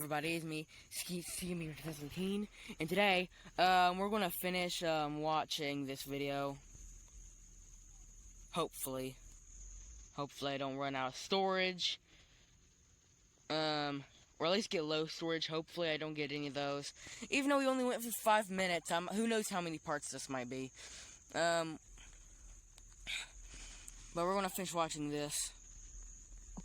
everybody, it's me, Scariest, and today, we're gonna finish, watching this video. Hopefully I don't run out of storage, or at least get low storage. Hopefully I don't get any of those, even though we only went for 5 minutes. Who knows how many parts this might be, but we're gonna finish watching this.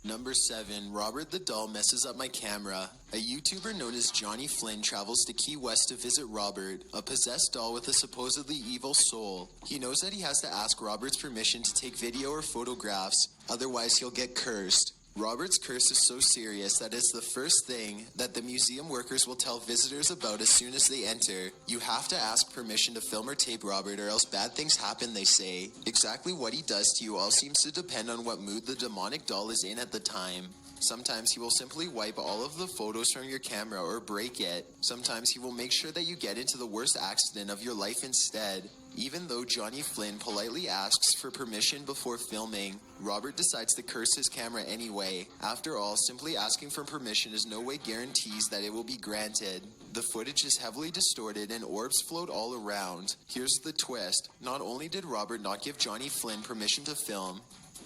Number 7, Robert the Doll messes up my camera. A YouTuber known as Johnny Flynn travels to Key West to visit Robert, a possessed doll with a supposedly evil soul. He knows that he has to ask Robert's permission to take video or photographs, otherwise he'll get cursed. Robert's curse is so serious that it's the first thing that the museum workers will tell visitors about as soon as they enter. You have to ask permission to film or tape Robert or else bad things happen, they say. Exactly what he does to you all seems to depend on what mood the demonic doll is in at the time. Sometimes he will simply wipe all of the photos from your camera or break it. Sometimes he will make sure that you get into the worst accident of your life instead. Even though Johnny Flynn politely asks for permission before filming, Robert decides to curse his camera anyway. After all, simply asking for permission is no way guarantees that it will be granted. The footage is heavily distorted and orbs float all around. Here's the twist. Not only did Robert not give Johnny Flynn permission to film,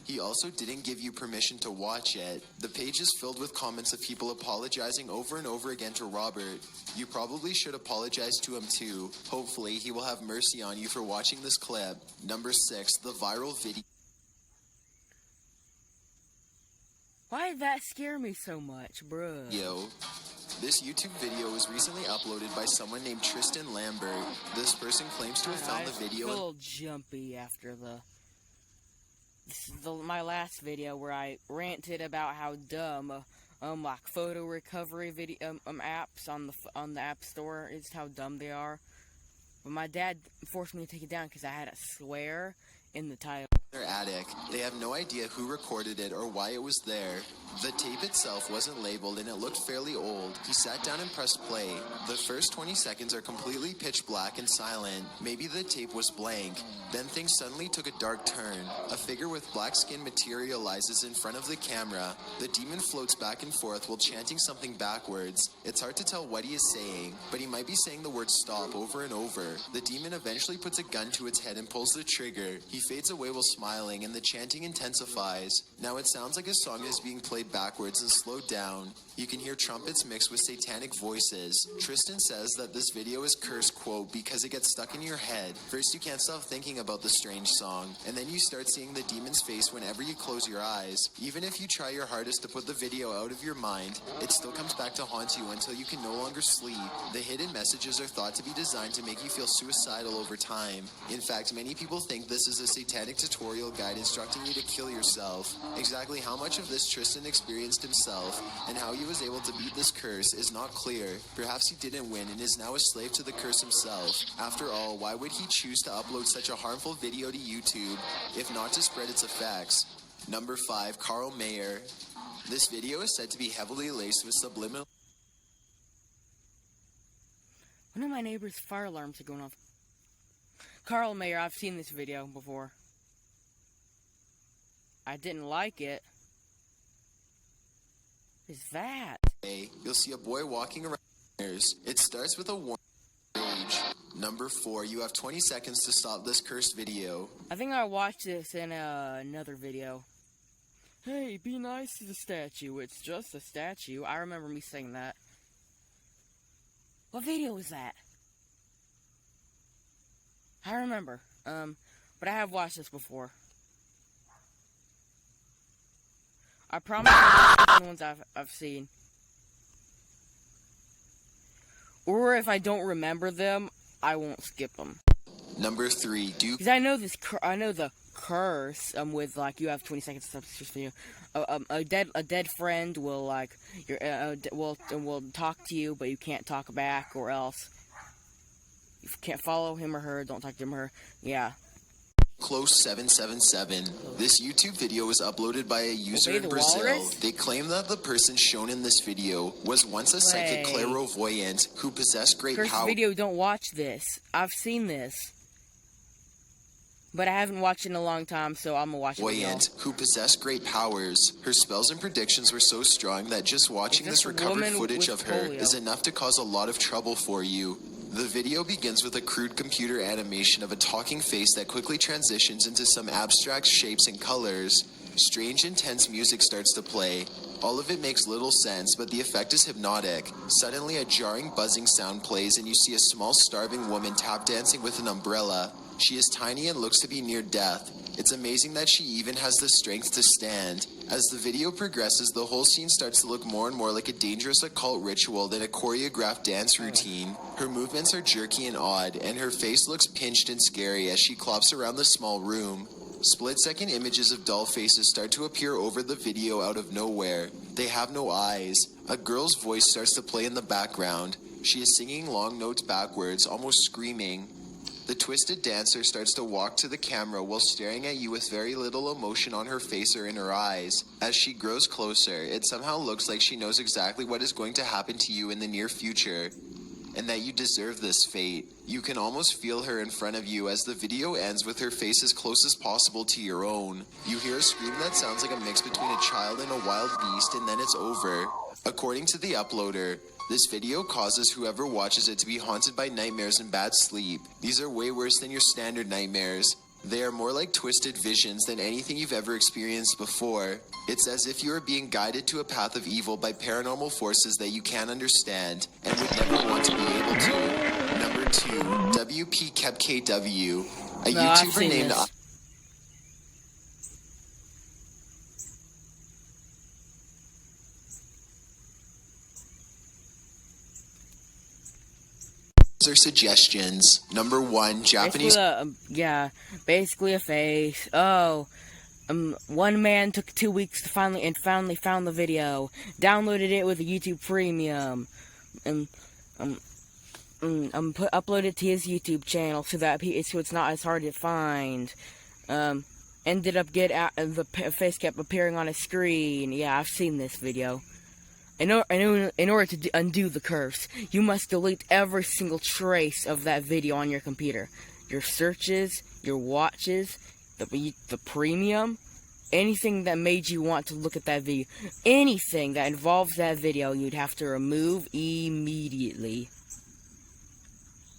he also didn't give you permission to watch it. The page is filled with comments of people apologizing over and over again to Robert. You probably should apologize to him too. Hopefully, he will have mercy on you for watching this clip. Number 6, the viral video. Why did that scare me so much, bruh? This YouTube video was recently uploaded by someone named Tristan Lambert. This person claims to have found the video. I feel a little jumpy after my last video where I ranted about how dumb like photo recovery video apps on the App Store is, how dumb they are. But my dad forced me to take it down because I had a swear in the title. Their attic. They have no idea who recorded it or why it was there. The tape itself wasn't labeled and it looked fairly old. He sat down and pressed play. The first 20 seconds are completely pitch black and silent. Maybe the tape was blank. Then things suddenly took a dark turn. A figure with black skin materializes in front of the camera. The demon floats back and forth while chanting something backwards. It's hard to tell what he is saying, but he might be saying the word stop over and over. The demon eventually puts a gun to its head and pulls the trigger. He fades away while smiling and the chanting intensifies. Now it sounds like a song is being played backwards and slowed down. You can hear trumpets mixed with satanic voices. Tristan says that this video is cursed, quote, because it gets stuck in your head. First you can't stop thinking about the strange song, and then you start seeing the demon's face whenever you close your eyes. Even if you try your hardest to put the video out of your mind, it still comes back to haunt you until you can no longer sleep. The hidden messages are thought to be designed to make you feel suicidal over time. In fact, many people think this is a satanic tutorial guide instructing you to kill yourself. Exactly how much of this Tristan experienced himself and how he was able to beat this curse is not clear. Perhaps he didn't win and is now a slave to the curse himself. After all, why would he choose to upload such a harmful video to YouTube if not to spread its effects? Number 5, Carl Mayer. This video is said to be heavily laced with subliminal. One of my neighbor's fire alarms are going off. Carl Mayer, I've seen this video before. I didn't like it. What is that? You'll see a boy walking around. It starts with a warning page. Number 4, you have 20 seconds to stop this cursed video. I think I watched this in another video. Hey, be nice to the statue. It's just a statue. I remember me saying that. What video was that? I remember. But I have watched this before. I promise the ones I've seen. Or if I don't remember them, I won't skip them. Number 3, because I know the curse. With like you have 20 seconds to stop this video. A dead friend will like will talk to you, but you can't talk back, or else you can't follow him or her. Don't talk to him or her. Yeah. Close 777. This YouTube video was uploaded by a user in Brazil. Walrus? They claim that the person shown in this video was once a psychic clairvoyant who possessed great power. Video, don't watch this. I've seen this. but I haven't watched it in a long time, so I'm gonna watch it. Voyant, who possessed great powers. Her spells and predictions were so strong that just watching this recovered footage of her is enough to cause a lot of trouble for you. The video begins with a crude computer animation of a talking face that quickly transitions into some abstract shapes and colors. Strange, intense music starts to play. All of it makes little sense, but the effect is hypnotic. Suddenly, a jarring buzzing sound plays and you see a small starving woman tap dancing with an umbrella. She is tiny and looks to be near death. It's amazing that she even has the strength to stand. As the video progresses, the whole scene starts to look more and more like a dangerous occult ritual than a choreographed dance routine. Her movements are jerky and odd, and her face looks pinched and scary as she clops around the small room. Split-second images of doll faces start to appear over the video out of nowhere. They have no eyes. A girl's voice starts to play in the background. She is singing long notes backwards, almost screaming. The twisted dancer starts to walk to the camera while staring at you with very little emotion on her face or in her eyes. As she grows closer, it somehow looks like she knows exactly what is going to happen to you in the near future, and that you deserve this fate. You can almost feel her in front of you as the video ends with her face as close as possible to your own. You hear a scream that sounds like a mix between a child and a wild beast, and then it's over. According to the uploader, this video causes whoever watches it to be haunted by nightmares and bad sleep. These are way worse than your standard nightmares. They are more like twisted visions than anything you've ever experienced before. It's as if you are being guided to a path of evil by paranormal forces that you can't understand and would never want to be able to. Number 2, WP Kept KW, a YouTuber named... Or suggestions. Number 1, Japanese. Basically a face. Oh, one man took 2 weeks to finally found the video. Downloaded it with a YouTube Premium, and uploaded it to his YouTube channel so it's not as hard to find. Ended up the face kept appearing on a screen. Yeah, I've seen this video. In order to undo the curse, you must delete every single trace of that video on your computer. Your searches, your watches, the premium, anything that made you want to look at that video. Anything that involves that video, you'd have to remove immediately.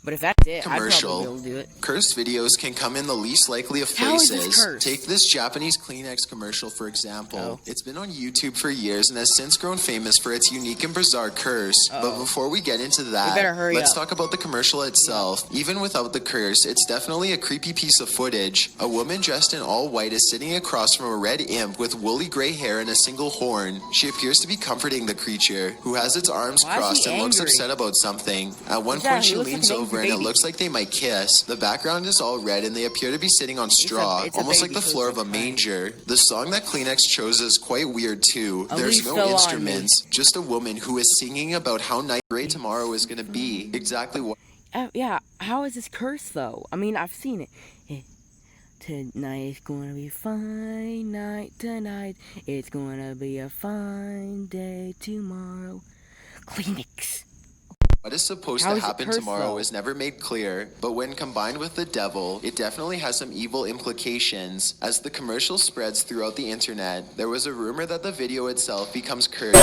But if that's it, commercial. I'd probably be able to do it. Cursed videos can come in the least likely of places. Take this Japanese Kleenex commercial, for example. Oh. It's been on YouTube for years and has since grown famous for its unique and bizarre curse. But before we get into that, let's talk about the commercial itself. Even without the curse, it's definitely a creepy piece of footage. A woman dressed in all white is sitting across from a red imp with woolly gray hair and a single horn. She appears to be comforting the creature, who has its arms crossed and looks upset about something. At one point, she leans over and it looks like they might kiss. The background is all red and they appear to be sitting on straw, almost like the floor of a manger. The song that Kleenex chose is quite weird too. There's no instruments, just a woman who is singing about how great tomorrow is going to be. Exactly what... yeah, how is this cursed though? I mean, I've seen it. Tonight's gonna be a fine night tonight. It's gonna be a fine day tomorrow. Kleenex. What is supposed to happen tomorrow is never made clear, but when combined with the devil, it definitely has some evil implications. As the commercial spreads throughout the internet, there was a rumor that the video itself becomes cursed.